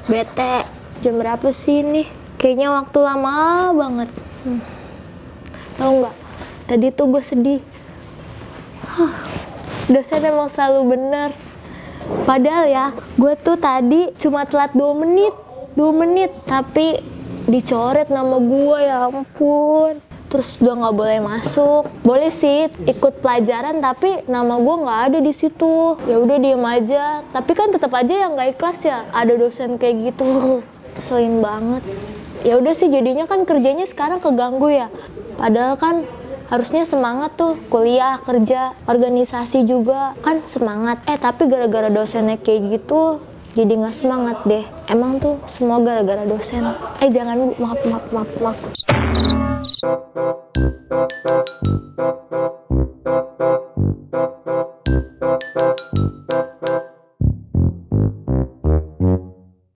Bete, jam berapa sih ini? Kayaknya waktu lama banget. Tahu nggak? Tadi tuh gue sedih. Dosen emang selalu bener. Padahal ya, gue tuh tadi cuma telat 2 menit. 2 menit, tapi dicoret nama gue, ya ampun. Terus udah nggak boleh masuk. Boleh sih ikut pelajaran, tapi nama gue nggak ada di situ. Ya udah diem aja. Tapi kan tetap aja yang nggak ikhlas ya. Ada dosen kayak gitu. Keselin banget. Ya udah sih jadinya kan kerjanya sekarang keganggu ya. Padahal kan harusnya semangat tuh kuliah, kerja, organisasi juga kan semangat. Tapi gara-gara dosennya kayak gitu jadi nggak semangat deh. Emang tuh semua gara-gara dosen. Jangan, maaf.